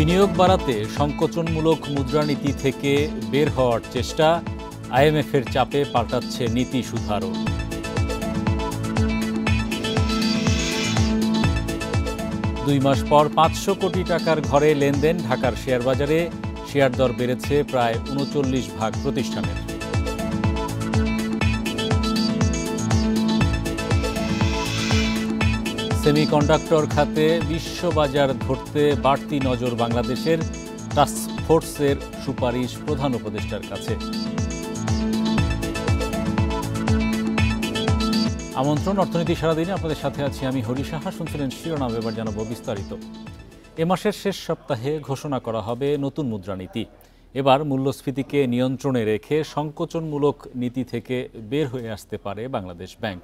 বিনিয়োগ বাড়াতে সংকোচনমূলক মুদ্রানীতি থেকে বের হওয়ার চেষ্টা, আইএমএফের চাপে পাল্টাচ্ছে নীতি সুধারও। দুই মাস পর 500 কোটি টাকার ঘরে লেনদেন ঢাকার শেয়ার বাজারে, শেয়ার দর বেড়েছে প্রায় 39 প্রতিষ্ঠানের। সেমিকন্ডাক্টর খাতে বিশ্ববাজার ধরতে বাড়তি নজর বাংলাদেশের, টাস্কফোর্সের সুপারিশ প্রধান উপদেষ্টার কাছে। আমন্ত্রণ অর্থনীতি সারাদিনে, আপনাদের সাথে আছি আমি হরি সাহা। শুনছিলেন শিরোনাম, এবার জানাবো বিস্তারিত। এ মাসের শেষ সপ্তাহে ঘোষণা করা হবে নতুন মুদ্রানীতি। এবার মূল্যস্ফীতিকে নিয়ন্ত্রণে রেখে সংকোচনমূলক নীতি থেকে বের হয়ে আসতে পারে বাংলাদেশ ব্যাংক।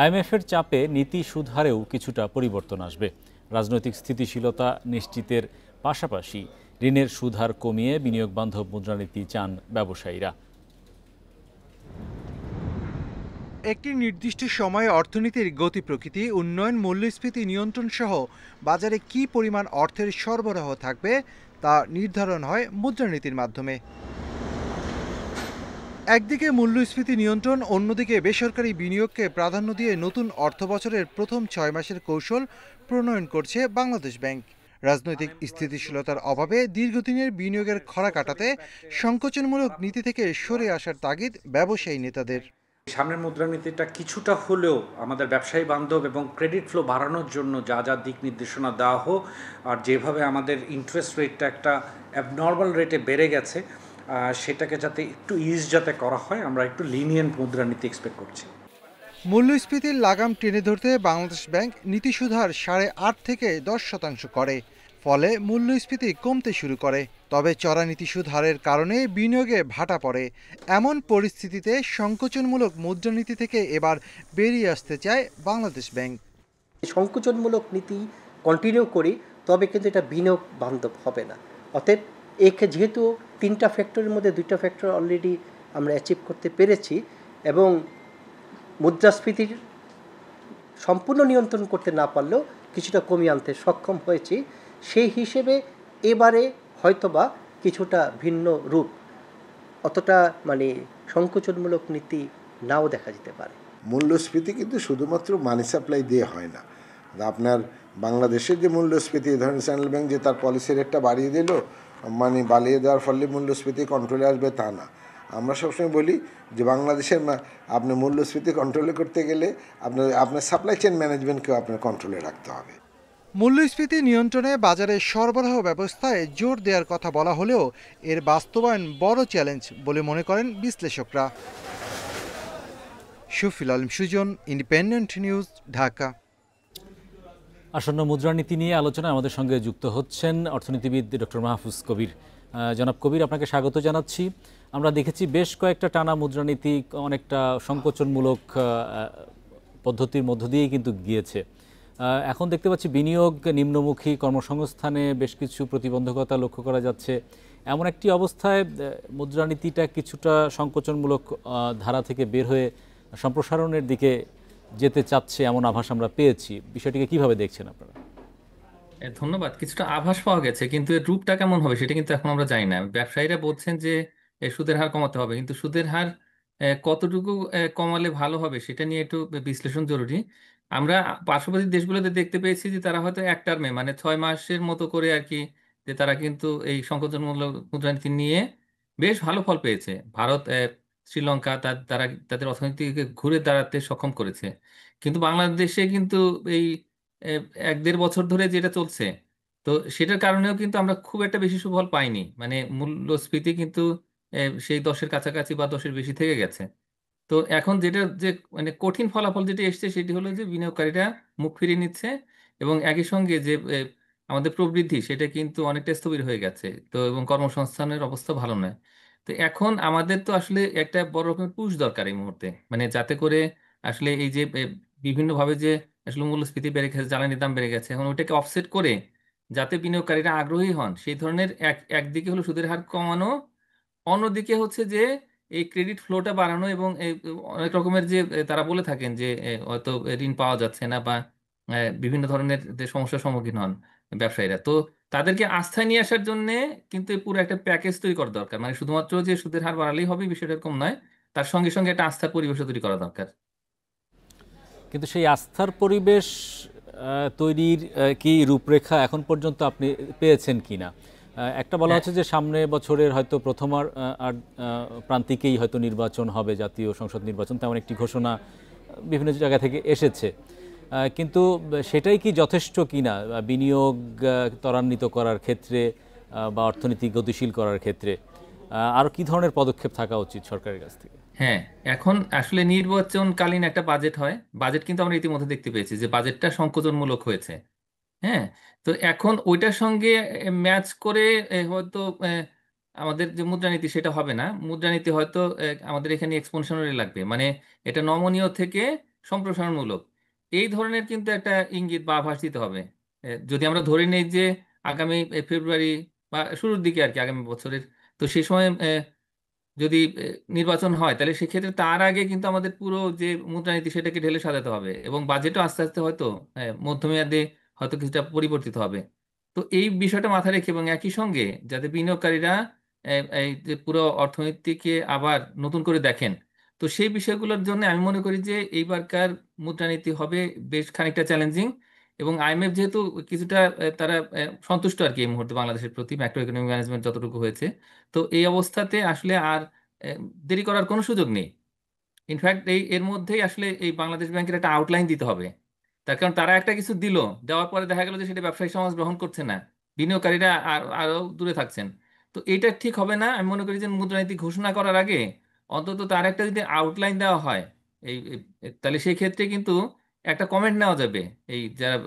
আইএমএফের চাপে নীতি সুধারেও কিছুটা পরিবর্তন আসবে। রাজনৈতিক স্থিতিশীলতা নিশ্চিতের পাশাপাশি ঋণের সুদহার কমিয়ে বিনিয়োগ বান্ধব মুদ্রানীতি চান ব্যবসায়ীরা। একটি নির্দিষ্ট সময়ে অর্থনীতির গতি প্রকৃতি, উন্নয়ন, মূল্যস্ফীতি নিয়ন্ত্রণ সহ বাজারে কী পরিমাণ অর্থের সরবরাহ থাকবে তা নির্ধারণ হয় মুদ্রানীতির মাধ্যমে। একদিকে মূল্যস্ফীতি নিয়ন্ত্রণ, অন্যদিকে বেসরকারি বিনিয়োগকে প্রাধান্য দিয়ে নতুন অর্থবছরের প্রথম 6 মাসের কৌশল প্রণয়ন করছে বাংলাদেশ ব্যাংক। রাজনৈতিক স্থিতিশীলতার অভাবে দীর্ঘদিনের বিনিয়োগের খরা কাটাতে সংকোচনমূলক নীতি থেকে সরে আসার তাগিদ ব্যবসায়ী নেতাদের। সামনের মুদ্রানীতিটা কিছুটা হলেও আমাদের ব্যবসায়ী বান্ধব এবং ক্রেডিট ফ্লো বাড়ানোর জন্য যা যা দিক নির্দেশনা দেওয়া হোক, আর যেভাবে আমাদের ইন্টারেস্ট রেটটা একটা অ্যাবনর্মাল রেটে বেড়ে গেছে, সেটাকে যাতে একটু যাতে করা হয়, আমরা একটু লিনিয়েন্ট মুদ্রানীতি এক্সপেক্ট করছি। মূল্যস্ফীতির লাগাম টেনে ধরতে বাংলাদেশ ব্যাংক নীতি সুধার 8.5 থেকে 10% করে, ফলে মূল্যস্ফীতি কমতে শুরু করে। তবে চড়া নীতি সুদ হারের কারণে বিনিয়োগে ভাটা পড়ে। এমন পরিস্থিতিতে সংকোচনমূলক মুদ্রানীতি থেকে এবার বেরিয়ে আসতে চায় বাংলাদেশ ব্যাংক। সংকোচনমূলক নীতি কন্টিনিউ করি, তবে কিন্তু এটা বিনিয়োগ বান্ধব হবে না। অতএব একে যেহেতু 3টা ফ্যাক্টরের মধ্যে 2টা ফ্যাক্টর অলরেডি আমরা অ্যাচিভ করতে পেরেছি এবং মুদ্রাস্ফীতির সম্পূর্ণ নিয়ন্ত্রণ করতে না পারলেও কিছুটা কমিয়ে আনতে সক্ষম হয়েছি, সেই হিসেবে এবারে হয়তোবা কিছুটা ভিন্ন রূপ, অতটা সংকোচনমূলক নীতি নাও দেখা যেতে পারে। মূল্যস্ফীতি কিন্তু শুধুমাত্র মানি সাপ্লাই দিয়ে হয় না। আপনার বাংলাদেশের যে মূল্যস্ফীতি, ধরেন সেন্ট্রাল ব্যাংক যে তার পলিসি রেটটা বাড়িয়ে দিল, বাড়িয়ে দেওয়ার ফলে মূল্যস্ফীতি কন্ট্রোলে আসবে তা না। আমরা সবসময় বলি যে বাংলাদেশের আপনি মূল্যস্ফীতি কন্ট্রোলে করতে গেলে আপনার সাপ্লাই চেইন ম্যানেজমেন্টকেও আপনার কন্ট্রোলে রাখতে হবে। মূল্যস্ফীতি নিয়ন্ত্রণে বাজারে সরবরাহ ব্যবস্থায় জোর দেওয়ার কথা বলা হলেও এর বাস্তবায়ন বড় চ্যালেঞ্জ বলে মনে করেন বিশ্লেষকরা। Shafil Alam Sujon, independent news, Dhaka. আসন্ন মুদ্রানীতি নিয়ে আলোচনায় আমাদের সঙ্গে যুক্ত হচ্ছেন অর্থনীতিবিদ ডক্টর মাহফুজ কবির। জনাব কবির, আপনাকে স্বাগত জানাচ্ছি। আমরা দেখেছি বেশ কয়েকটা টানা মুদ্রানীতি অনেকটা সংকোচনমূলক পদ্ধতির মধ্য দিয়েই কিন্তু গিয়েছে। এখন দেখতে পাচ্ছি বিনিয়োগ নিম্নমুখী, কর্মসংস্থানে বেশ কিছু প্রতিবন্ধকতা লক্ষ্য করা যাচ্ছে। এমন একটি অবস্থায় মুদ্রানীতিটা কিছুটা সংকোচনমূলক ধারা থেকে বের হয়ে সম্প্রসারণের দিকে যেতে চাচ্ছে এমন আভাস আমরা পেয়েছি। বিষয়টিকে কিভাবে দেখছেন আপনারা? ধন্যবাদ। কিছুটা আভাস পাওয়া গেছে, কিন্তু এর রূপটা কেমন হবে সেটা কিন্তু এখন আমরা জানি না। ব্যবসায়ীরা বলছেন যে সুদের হার কমাতে হবে, কিন্তু সুদের হার কতটুকু কমালে ভালো হবে সেটা নিয়ে একটু বিশ্লেষণ জরুরি। আমরা পার্শ্ববর্তী দেশগুলোতে দেখতে পেয়েছি যে তারা হয়তো এক টার্মে 6 মাসের মতো করে আর কি, যে তারা কিন্তু এই সংকোচনমূলক মুদ্রানীতি নিয়ে বেশ ভালো ফল পেয়েছে। ভারত, শ্রীলঙ্কা তারা তাদের অর্থনীতিকে ঘুরে দাঁড়াতে সক্ষম করেছে। কিন্তু বাংলাদেশে কিন্তু এই 1-1.5 বছর ধরে যেটা চলছে, তো সেটার কারণেও কিন্তু আমরা খুব একটা বেশি সুফল পাইনি। মূল্যস্ফীতি কিন্তু সেই 10-এর কাছাকাছি বা 10-এর বেশি থেকে গেছে। তো এখন যেটা যে কঠিন ফলাফল যেটা এসছে সেটি হলো যে বিনিয়োগকারীরা মুখ ফিরিয়ে নিচ্ছে এবং একই সঙ্গে যে আমাদের প্রবৃদ্ধি সেটা কিন্তু অনেকটা স্থবির হয়ে গেছে। তো এবং কর্মসংস্থানের অবস্থা ভালো নয়। তো এখন আমাদের তো আসলে একটা বড় রকমের পুশ দরকার এই মুহূর্তে, যাতে করে আসলে এই যে বিভিন্নভাবে যে আসলে মূল্যস্ফীতি বেড়ে গেছে, জ্বালানির দাম বেড়ে গেছে, এখন ওইটাকে অফসেট করে যাতে বিনিয়োগকারীরা আগ্রহী হন সেই ধরনের একদিকে হলো সুদের হার কমানো, অন্যদিকে হচ্ছে যে এই ক্রেডিট ফ্লোটা বাড়ানো এবং অনেক রকমের যে তারা বলে থাকেন যে হয়তো ঋণ পাওয়া যাচ্ছে না বা বিভিন্ন ধরনের যে সমস্যার সম্মুখীন হন, ব্যবসায়ীরা। তো তাদেরকে আস্থায় নিয়ে আসার জন্য কিন্তু এই পুরো একটা প্যাকেজ তৈরি করা দরকার। মানে শুধুমাত্র যে সুদের হার বাড়ালেই হবে বিষয়টা এরকম নয়, তার সঙ্গে সঙ্গে একটা আস্থার পরিবেশ তৈরি করা দরকার। কিন্তু সেই আস্থার পরিবেশ তৈরির কি রূপরেখা এখন পর্যন্ত আপনি পেয়েছেন কিনা? একটা বলা হচ্ছে যে সামনে বছরের হয়তো প্রথম আর প্রান্তিকেই হয়তো নির্বাচন হবে, জাতীয় সংসদ নির্বাচন, তেমন একটি ঘোষণা বিভিন্ন জায়গা থেকে এসেছে। কিন্তু সেটাই কি যথেষ্ট কিনা বিনিয়োগ ত্বরান্বিত করার ক্ষেত্রে বা অর্থনীতি গতিশীল করার ক্ষেত্রে? আরও কি ধরনের পদক্ষেপ থাকা উচিত সরকারের কাছ থেকে? হ্যাঁ, এখন আসলে নির্বাচনকালীন একটা বাজেট হয়, বাজেট কিন্তু আমরা ইতিমধ্যে দেখতে পেয়েছি যে বাজেটটা সংকোচনমূলক হয়েছে। হ্যাঁ, তো এখন ওইটার সঙ্গে ম্যাচ করে হয়তো আমাদের যে মুদ্রানীতি সেটা হবে না। মুদ্রানীতি হয়তো আমাদের এখানে এক্সপেনশনারি লাগবে, মানে এটা নমনীয় থেকে সম্প্রসারণমূলক, এই ধরনের কিন্তু একটা ইঙ্গিত বা আভাস দিতে হবে। যদি আমরা ধরে নেই যে আগামী ফেব্রুয়ারি বা শুরুর দিকে আর কি আগামী বছরের, তো সেই সময় যদি নির্বাচন হয় তাহলে সেক্ষেত্রে তার আগে কিন্তু আমাদের পুরো যে মুদ্রানীতি সেটাকে ঢেলে সাজাতে হবে, এবং বাজেটও আস্তে আস্তে হয়তো মধ্যমেয়াদে হয়তো কিছুটা পরিবর্তিত হবে। তো এই বিষয়টা মাথায় রেখে এবং একই সঙ্গে যাতে বিনিয়োগকারীরা এই যে পুরো অর্থনীতিকে আবার নতুন করে দেখেন, তো সেই বিষয়গুলোর জন্য আমি মনে করি যে এইবারকার মুদ্রানীতি হবে বেশ খানিকটা চ্যালেঞ্জিং। এবং আইএমএফ যেহেতু কিছুটা তারা সন্তুষ্ট আর কি এই মুহূর্তে বাংলাদেশের প্রতি ম্যাক্রো ইকোনমিক ম্যানেজমেন্ট যতটুকু হয়েছে, তো এই অবস্থাতে আসলে আর দেরি করার কোনো সুযোগ নেই। ইনফ্যাক্ট এর মধ্যেই আসলে এই বাংলাদেশ ব্যাংকের একটা আউটলাইন দিতে হবে। তার কারণ তারা একটা কিছু দিল, দেওয়ার পরে দেখা গেল যে সেটা ব্যবসায়ী সমাজ গ্রহণ করছে না, বিনিয়োগকারীরা আরো দূরে থাকছেন। তো এটা ঠিক হবে না। আমি মনে করি যে মুদ্রানীতি ঘোষণা করার আগে অন্তত তার একটা যদি আউটলাইন দেওয়া হয় তাহলে সেই ক্ষেত্রে কিন্তু একটা কমেন্ট নেওয়া যাবে। এই যারা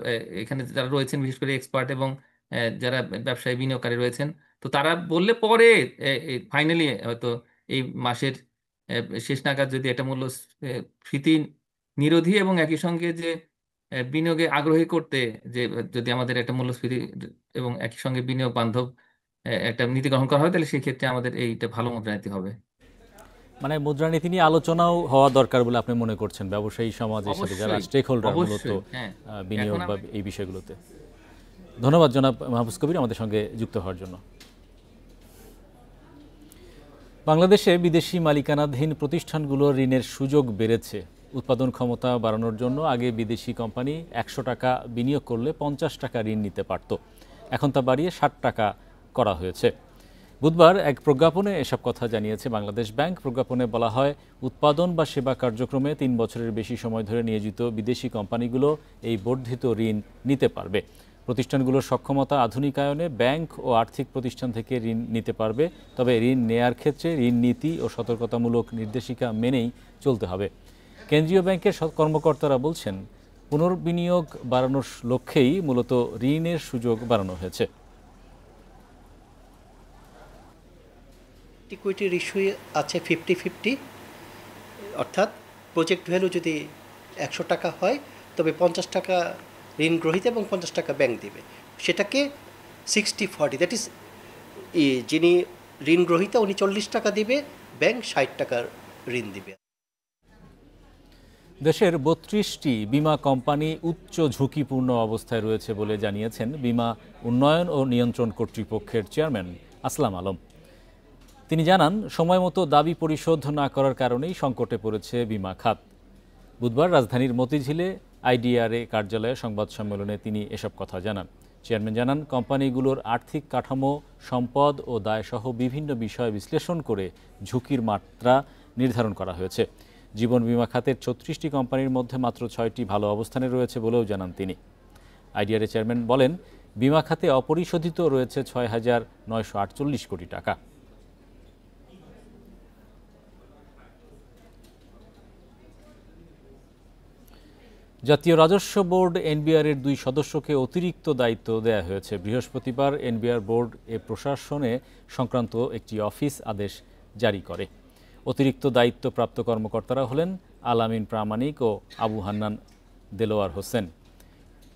এখানে যারা রয়েছেন বিশেষ করে এক্সপার্ট এবং যারা ব্যবসায়ী বিনিয়োগকারী রয়েছেন, তো তারা বললে পরে ফাইনালি হয়তো এই মাসের শেষ নাগাদ যদি একটা মূল্যস্ফীতি নিরোধী এবং একই সঙ্গে যে বিনিয়োগে আগ্রহী করতে, যে যদি আমাদের একটা মূল্যস্ফীতি এবং একই সঙ্গে বিনিয়োগ বান্ধব একটা নীতি গ্রহণ করা হয়, তাহলে সেই ক্ষেত্রে আমাদের এইটা ভালো মুদ্রানীতি হবে। মানে মুদ্রানীতি নিয়ে আলোচনাও হওয়া দরকার বলে আপনি মনে করছেন ব্যবসায়ী সমাজের সাথে যারা অবশ্যই, স্টেক হোল্ডার মূলত অবশ্যই, হ্যাঁ। বিনিয়োগ এখন বা এই বিষয়গুলোতে? ধন্যবাদ জনাব মাহফুজ কবির আমাদের সঙ্গে যুক্ত হওয়ার জন্য। বাংলাদেশে বিদেশি মালিকানাধীন প্রতিষ্ঠানগুলোর ঋণের সুযোগ বেড়েছে। উৎপাদন ক্ষমতা বাড়ানোর জন্য আগে বিদেশি কোম্পানি 100 টাকা বিনিয়োগ করলে 50 টাকা ঋণ নিতে পারত, এখন তা বাড়িয়ে 60 টাকা করা হয়েছে। বুধবার এক প্রজ্ঞাপনে এসব কথা জানিয়েছে বাংলাদেশ ব্যাংক। প্রজ্ঞাপনে বলা হয়, উৎপাদন বা সেবা কার্যক্রমে 3 বছরের বেশি সময় ধরে নিয়োজিত বিদেশি কোম্পানিগুলো এই বর্ধিত ঋণ নিতে পারবে। প্রতিষ্ঠানগুলোর সক্ষমতা আধুনিকায়নে ব্যাংক ও আর্থিক প্রতিষ্ঠান থেকে ঋণ নিতে পারবে, তবে ঋণ নেয়ার ক্ষেত্রে ঋণ নীতি ও সতর্কতামূলক নির্দেশিকা মেনেই চলতে হবে। কেন্দ্রীয় ব্যাংকের কর্মকর্তারা বলছেন, পুনর্বিনিয়োগ বাড়ানোর লক্ষ্যেই মূলত ঋণের সুযোগ বাড়ানো হয়েছে। ইকুইটির ইস্যু আছে 50-50, অর্থাৎ প্রজেক্ট ভ্যালু যদি 100 টাকা হয় তবে 50 টাকা ঋণ গ্রহীতা এবং 50 টাকা ব্যাংক দিবে। সেটাকে 60-40, দ্যাট ইজ যিনি ঋণ গ্রহীতা উনি 40 টাকা দিবে, ব্যাংক 60 টাকার ঋণ দিবে। দেশের 32টি বিমা কোম্পানি উচ্চ ঝুঁকিপূর্ণ অবস্থায় রয়েছে বলে জানিয়েছেন বিমা উন্নয়ন ও নিয়ন্ত্রণ কর্তৃপক্ষের চেয়ারম্যান আসলাম আলম। তিনি জানান, সময়মতো দাবি পরিশোধ না করার কারণেই সংকটে পড়েছে বিমা খাত। বুধবার রাজধানীর মতিঝিলে আইডিআরএ কার্যালয়ে সংবাদ সম্মেলনে তিনি এসব কথা জানান। চেয়ারম্যান জানান, কোম্পানিগুলোর আর্থিক কাঠামো, সম্পদ ও দায়সহ বিভিন্ন বিষয় বিশ্লেষণ করে ঝুঁকির মাত্রা নির্ধারণ করা হয়েছে। জীবন বিমা খাতের 36টি কোম্পানির মধ্যে মাত্র 6টি ভালো অবস্থানে রয়েছে বলেও জানান তিনি। আইডিআরএ চেয়ারম্যান বলেন, বিমা খাতে অপরিশোধিত রয়েছে 6,948 কোটি টাকা। জাতীয় রাজস্ব বোর্ড এনবিআর-এর 2 সদস্যকে অতিরিক্ত দায়িত্ব দেয়া হয়েছে। বৃহস্পতিবার এনবিআর বোর্ড প্রশাসনে সংক্রান্ত একটি অফিস আদেশ জারি করে। অতিরিক্ত দায়িত্বপ্রাপ্ত কর্মকর্তারা হলেন আলামিন প্রামাণিক ও আবু হান্নান দেলোয়ার হোসেন।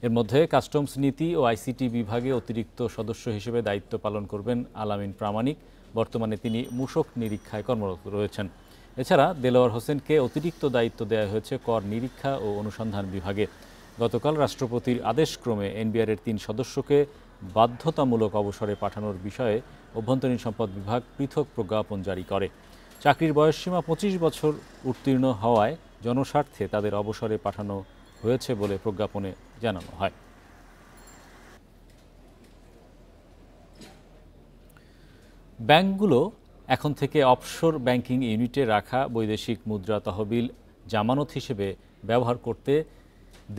এর মধ্যে কাস্টমস নীতি ও আইসিটি বিভাগে অতিরিক্ত সদস্য হিসেবে দায়িত্ব পালন করবেন আলামিন প্রামাণিক। বর্তমানে তিনি মূসক নিরীক্ষায় কর্মরত রয়েছেন। এছাড়া দেলোয়ার হোসেনকে অতিরিক্ত দায়িত্ব দেওয়া হয়েছে কর নিরীক্ষা ও অনুসন্ধান বিভাগে। গতকাল রাষ্ট্রপতির আদেশক্রমে এনবিআরের 3 সদস্যকে বাধ্যতামূলক অবসরে পাঠানোর বিষয়ে অভ্যন্তরীণ সম্পদ বিভাগ পৃথক প্রজ্ঞাপন জারি করে। চাকরির বয়সসীমা 25 বছর উত্তীর্ণ হওয়ায় জনস্বার্থে তাদের অবসরে পাঠানো হয়েছে বলে প্রজ্ঞাপনে জানানো হয়। ব্যাংকগুলো এখন থেকে অফশোর ব্যাংকিং ইউনিটে রাখা বৈদেশিক মুদ্রা তহবিল জামানত হিসেবে ব্যবহার করতে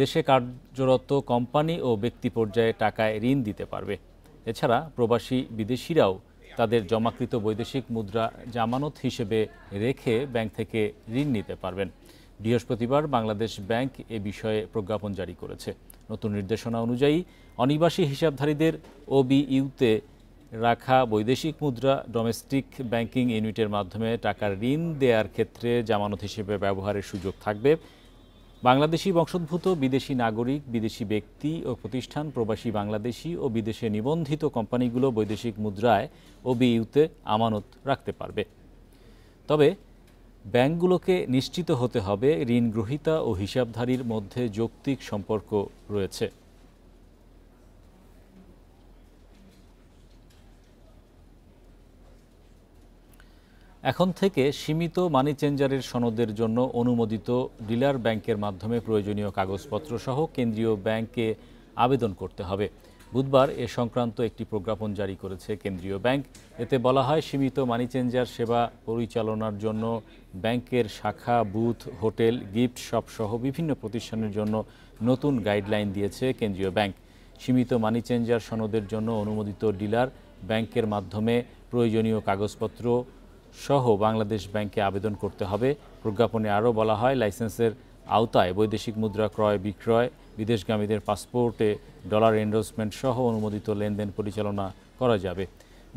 দেশে কার্যরত কোম্পানি ও ব্যক্তি পর্যায়ে টাকায় ঋণ দিতে পারবে। এছাড়া প্রবাসী বিদেশিরাও তাদের জমাকৃত বৈদেশিক মুদ্রা জামানত হিসেবে রেখে ব্যাংক থেকে ঋণ নিতে পারবেন। বৃহস্পতিবার বাংলাদেশ ব্যাংক এ বিষয়ে প্রজ্ঞাপন জারি করেছে। নতুন নির্দেশনা অনুযায়ী অনিবাসী হিসাবধারীদের ওবিইউতে রাখা বৈদেশিক মুদ্রা ডোমেস্টিক ব্যাংকিং ইউনিটের মাধ্যমে টাকার ঋণ দেওয়ার ক্ষেত্রে জামানত হিসেবে ব্যবহারের সুযোগ থাকবে। বাংলাদেশি বংশোদ্ভূত বিদেশি নাগরিক, বিদেশি ব্যক্তি ও প্রতিষ্ঠান, প্রবাসী বাংলাদেশি ও বিদেশে নিবন্ধিত কোম্পানিগুলো বৈদেশিক মুদ্রায় ওবিইউতে আমানত রাখতে পারবে। তবে ব্যাংকগুলোকে নিশ্চিত হতে হবে ঋণ গ্রহীতা ও হিসাবধারীর মধ্যে যৌক্তিক সম্পর্ক রয়েছে। এখন থেকে সীমিত মানি চেঞ্জারের সনদের জন্য অনুমোদিত ডিলার ব্যাংকের মাধ্যমে প্রয়োজনীয় কাগজপত্র সহ কেন্দ্রীয় ব্যাংকে আবেদন করতে হবে। বুধবার এ সংক্রান্ত একটি প্রজ্ঞাপন জারি করেছে কেন্দ্রীয় ব্যাংক। এতে বলা হয়, সীমিত মানি চেঞ্জার সেবা পরিচালনার জন্য ব্যাংকের শাখা, বুথ, হোটেল, গিফট শপ সহ বিভিন্ন প্রতিষ্ঠানের জন্য নতুন গাইডলাইন দিয়েছে কেন্দ্রীয় ব্যাংক। সীমিত মানি চেঞ্জার সনদের জন্য অনুমোদিত ডিলার ব্যাংকের মাধ্যমে প্রয়োজনীয় কাগজপত্র সহ বাংলাদেশ ব্যাংকে আবেদন করতে হবে। প্রজ্ঞাপনে আরও বলা হয়, লাইসেন্সের আওতায় বৈদেশিক মুদ্রা ক্রয় বিক্রয়, বিদেশগামীদের পাসপোর্টে ডলার এন্ডোর্সমেন্ট সহ অনুমোদিত লেনদেন পরিচালনা করা যাবে।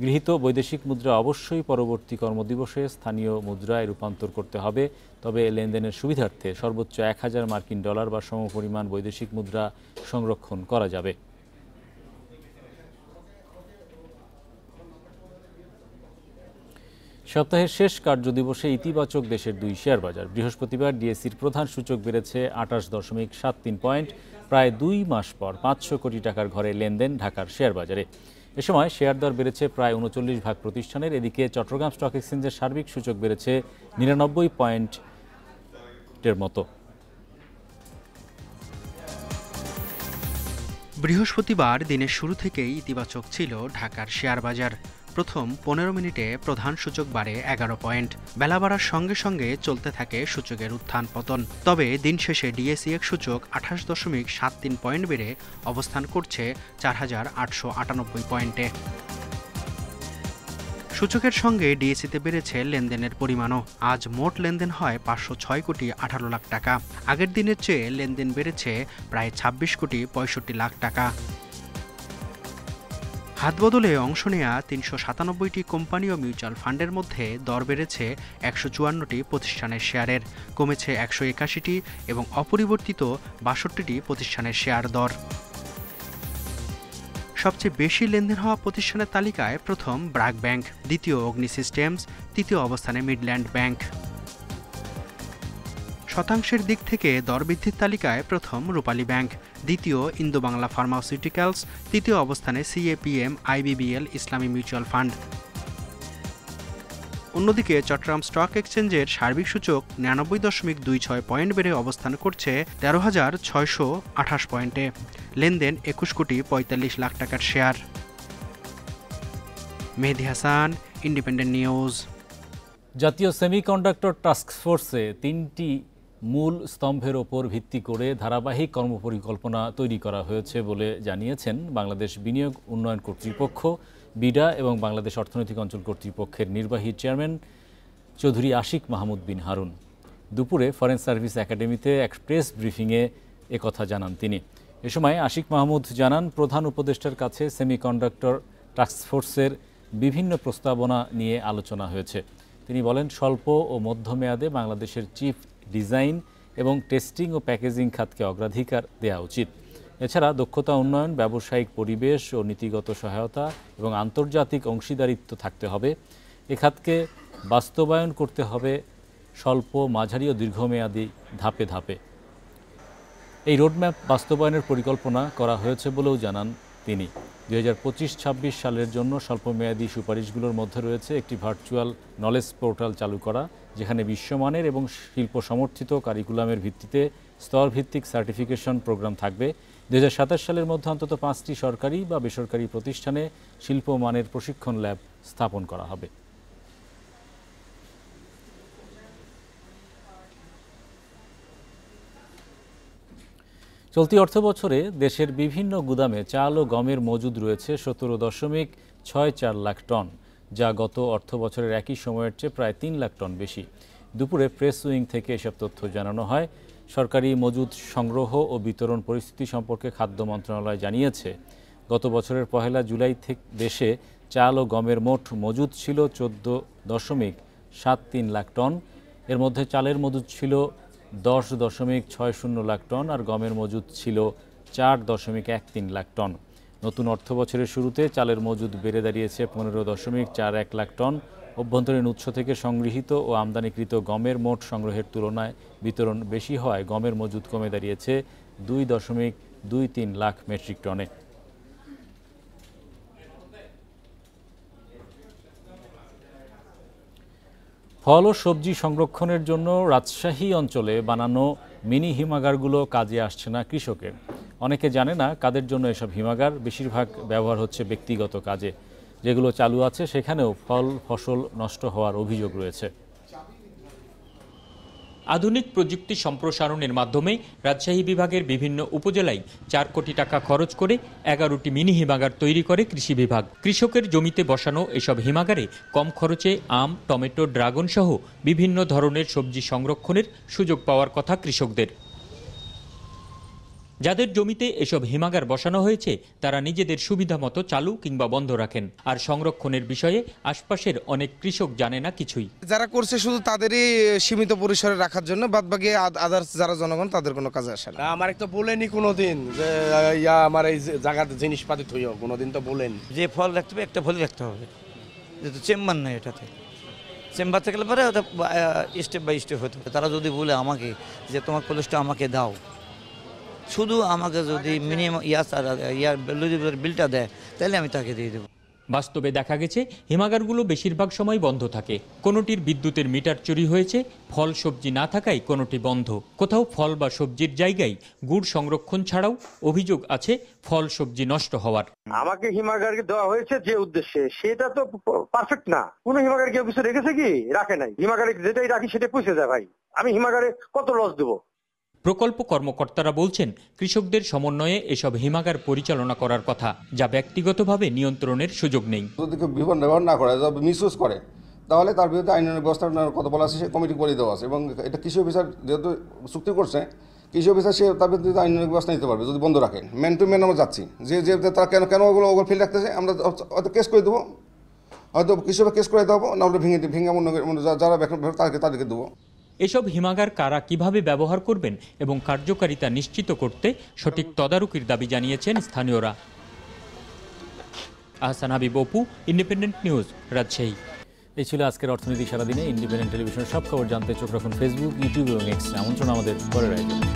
গৃহীত বৈদেশিক মুদ্রা অবশ্যই পরবর্তী কর্মদিবসে স্থানীয় মুদ্রায় রূপান্তর করতে হবে। তবে লেনদেনের সুবিধার্থে সর্বোচ্চ 1000 মার্কিন ডলার বা সমপরিমাণ বৈদেশিক মুদ্রা সংরক্ষণ করা যাবে। সপ্তাহের শেষ কার্যদিবসে ইতিবাচক দেশের 2 শেয়ার বাজার। বৃহস্পতিবার ডিএসইর প্রধান সূচক বেড়েছে 28.73 পয়েন্ট। প্রায় 2 মাস পর 500 কোটি টাকার ঘরে লেনদেন ঢাকার শেয়ার বাজারে। এ সময় শেয়ার দর বেড়েছে প্রায় 39 ভাগ প্রতিষ্ঠানের। এদিকে চট্টগ্রাম স্টক এক্সচেঞ্জের সার্বিক সূচক বেড়েছে 99 পয়েন্টের মতো। বৃহস্পতিবার দিনের শুরু থেকেই ইতিবাচক ছিল ঢাকার শেয়ার বাজার। প্রথম 15 মিনিটে প্রধান সূচক বাড়ে 11 পয়েন্ট। বেলা বাড়ার সঙ্গে সঙ্গে চলতে থাকে সূচকের উত্থান পতন। তবে দিন শেষে ডিএসইএক্স সূচক 28.73 পয়েন্ট বেড়ে অবস্থান করছে 4898 পয়েন্টে। সূচকের সঙ্গে ডিএসইতে বেড়েছে লেনদেনের পরিমাণও। আজ মোট লেনদেন হয় 506 কোটি 18 লাখ টাকা। আগের দিনের চেয়ে লেনদেন বেড়েছে প্রায় 26 কোটি 65 লাখ টাকা। হাতবদলে অংশ নেয়া 397টি কোম্পানি ও মিউচুয়াল ফান্ডের মধ্যে দর বেড়েছে 154টি প্রতিষ্ঠানের শেয়ারের, কমেছে 181টি এবং অপরিবর্তিত 62টি প্রতিষ্ঠানের শেয়ার দর। সবচেয়ে বেশি লেনদেন হওয়া প্রতিষ্ঠানের তালিকায় প্রথম ব্র্যাক ব্যাংক, দ্বিতীয় অগ্নি সিস্টেমস, তৃতীয় অবস্থানে মিডল্যান্ড ব্যাংক। শতাংশের দিক থেকে দরবৃদ্ধির তালিকায় প্রথম রূপালী ব্যাংক, দ্বিতীয় ইন্দো বাংলা ফার্মাসিউটিক্যালস, তৃতীয় অবস্থানে সিএপিএম আইবিবিএল ইসলামী মিউচুয়াল ফান্ড। অন্যদিকে চট্টগ্রাম স্টক এক্সচেঞ্জের সার্বিক সূচক 99.26 পয়েন্ট বেড়ে অবস্থান করছে 13,628 পয়েন্টে। লেনদেন 21 কোটি 45 লাখ টাকার শেয়ার। মেহেদী হাসান, ইন্ডিপেন্ডেন্ট নিউজ। জাতীয় সেমিকন্ডাক্টর টাস্কফোর্সে 3টি মূল স্তম্ভের ওপর ভিত্তি করে ধারাবাহিক কর্মপরিকল্পনা তৈরি করা হয়েছে বলে জানিয়েছেন বাংলাদেশ বিনিয়োগ উন্নয়ন কর্তৃপক্ষ, বিডা এবং বাংলাদেশ অর্থনৈতিক অঞ্চল কর্তৃপক্ষের নির্বাহী চেয়ারম্যান চৌধুরী আশিক মাহমুদ বিন হারুন। দুপুরে ফরেন সার্ভিস একাডেমিতে এক প্রেস ব্রিফিংয়ে একথা জানান তিনি। এ সময় আশিক মাহমুদ জানান, প্রধান উপদেষ্টার কাছে সেমিকন্ডাক্টর টাস্কফোর্সের বিভিন্ন প্রস্তাবনা নিয়ে আলোচনা হয়েছে। তিনি বলেন, স্বল্প ও মধ্যমেয়াদে বাংলাদেশের চিপ ডিজাইন এবং টেস্টিং ও প্যাকেজিং খাতকে অগ্রাধিকার দেওয়া উচিত। এছাড়া দক্ষতা উন্নয়ন, ব্যবসায়িক পরিবেশ ও নীতিগত সহায়তা এবং আন্তর্জাতিক অংশীদারিত্ব থাকতে হবে। এ খাতকে বাস্তবায়ন করতে হবে স্বল্প, মাঝারি ও দীর্ঘমেয়াদী ধাপে ধাপে। এই রোডম্যাপ বাস্তবায়নের পরিকল্পনা করা হয়েছে বলেও জানান তিনি। 2025-26 সালের জন্য স্বল্পমেয়াদী সুপারিশগুলোর মধ্যে রয়েছে একটি ভার্চুয়াল নলেজ পোর্টাল চালু করা, যেখানে বিশ্বমানের এবং শিল্প সমর্থিত কারিকুলামের ভিত্তিতে স্তরভিত্তিক সার্টিফিকেশন প্রোগ্রাম থাকবে। 2027 সালের মধ্যে অন্তত 5টি সরকারি বা বেসরকারি প্রতিষ্ঠানে শিল্পমানের প্রশিক্ষণ ল্যাব স্থাপন করা হবে। চলতি অর্থবছরে দেশের বিভিন্ন গুদামে চাল ও গমের মজুদ রয়েছে 17.64 লাখ টন, যা গত অর্থবছরের একই সময়ের চেয়ে প্রায় 3 লাখ টন বেশি। দুপুরে প্রেস উইং থেকে এসব তথ্য জানানো হয়। সরকারি মজুদ সংগ্রহ ও বিতরণ পরিস্থিতি সম্পর্কে খাদ্য মন্ত্রণালয় জানিয়েছে, গত বছরের 1 জুলাই থেকে দেশে চাল ও গমের মোট মজুদ ছিল 14.73 লাখ টন। এর মধ্যে চালের মজুদ ছিল 10.60 লাখ টন আর গমের মজুদ ছিল 4.13 লাখ টন। নতুন অর্থবছরের শুরুতে চালের মজুদ বেড়ে দাঁড়িয়েছে 15.41 লাখ টন। অভ্যন্তরীণ উৎস থেকে সংগৃহীত ও আমদানিকৃত গমের মোট সংগ্রহের তুলনায় বিতরণ বেশি হওয়ায় গমের মজুদ কমে দাঁড়িয়েছে 2.23 লাখ মেট্রিক টনে। ফল ও সবজি সংরক্ষণের জন্য রাজশাহী অঞ্চলে বানানো মিনি হিমাগারগুলো কাজে আসছে না কৃষকের। অনেকে জানে না কাদের জন্য এসব হিমাগার, বেশিরভাগ ব্যবহার হচ্ছে ব্যক্তিগত কাজে। যেগুলো চালু আছে সেখানেও ফসল নষ্ট হওয়ার অভিযোগ রয়েছে। আধুনিক প্রযুক্তি সম্প্রসারণের মাধ্যমে রাজশাহী বিভাগের বিভিন্ন উপজেলায় 4 কোটি টাকা খরচ করে 11টি মিনি হিমাগার তৈরি করে কৃষি বিভাগ। কৃষকের জমিতে বসানো এসব হিমাগারে কম খরচে আম, টমেটো, ড্রাগন সহ বিভিন্ন ধরনের সবজি সংরক্ষণের সুযোগ পাওয়ার কথা কৃষকদের। যাদের জমিতে এসব হিমাগার বসানো হয়েছে তারা নিজেদের সুবিধা মতো চালু কিংবা বন্ধ রাখেন, আর সংরক্ষণের বিষয়ে আশপাশের অনেক কৃষক জানে না কিছুই। যারা করছে শুধু তাদেরই সীমিত পরিসরে রাখার জন্য, বাদবাকি আদার্স যারা জনগণ তাদের কোনো কাজে আসে না। আমার তো বলেনি কোনোদিন যে আমার এই জায়গাতে জিনিসপাতি থইও, কোনোদিন তো বলেন যে ফল রাখতে হবে একটা ফলই রাখতে হবে, যেহেতু চেম্বার নেই এটাতে। চেম্বার থেকে পরে ওটা স্টেপ বাই স্টেপ হতে হবে। তারা যদি বলে আমাকে যে তোমার কলেজটা আমাকে দাও, শুধু আমাকে যদি মিনিমাম বিলটা দেয় তাহলে আমি তাকে দিয়ে দেবো। বাস্তবে দেখা গেছে হিমাগারগুলো বেশিরভাগ সময় বন্ধ থাকে। কোনোটির বিদ্যুতের মিটার চুরি হয়েছে, ফল সবজি না থাকায় কোনোটি বন্ধ। কোথাও ফল বা সবজির জায়গায় গুড় সংরক্ষণ ছাড়াও অভিযোগ আছে ফল সবজি নষ্ট হওয়ার। আমাকে হিমাগার দেওয়া হয়েছে যে উদ্দেশ্যে, সেটা তো পারফেক্ট না। কোন হিমাগার কেউ কিছু রেখেছে কি? রাখে নাই। হিমাগারে যেটাই রাখি সেটা পুষে যায়। ভাই আমি হিমাগারে কত লস দেবো? প্রকল্প কর্মকর্তারা বলছেন কৃষকদের সমন্বয়ে এসব হিমাগার পরিচালনা করার কথা, যা ব্যক্তিগতভাবে নিয়ন্ত্রণের সুযোগ নেই। যদি কেউ ব্যবহার না করে, মিসইউজ করে, তাহলে তার বিরুদ্ধে আইনের ব্যবস্থা কথা বলা আছে, সে কমিটি করে দেওয়া আছে। এবং এটা কৃষি অফিসার যেহেতু চুক্তি করছে, কৃষি অফিসার সে তার বিরুদ্ধে আইনের ব্যবস্থা নিতে পারবে যদি বন্ধ রাখেন। ম্যান টু ম্যান আমরা যাচ্ছি, যে তারা কেন ওগুলো ওভার ফিল রাখতেছে, আমরা হয়তো কেস করে দেবো, হয়তো কৃষি কেস করে দেবো, না হলে ভেঙে যারা তাদেরকে দেবো। এসব হিমাগার কারা কিভাবে ব্যবহার করবেন এবং কার্যকারিতা নিশ্চিত করতে সঠিক তদারকির দাবি জানিয়েছেন স্থানীয়রা। Ahsan Habib Apu, independent news, Rajshahi. এই ছিল আজকের অর্থনীতি সারাদিনে। ইন্ডিপেন্ডেন্ট টেলিভিশনের সব খবর জানতে চোখ রাখুন ফেসবুক, ইউটিউব এবং এক্সে। আমন্ত্রণ আমাদের পরের আয়োজনে।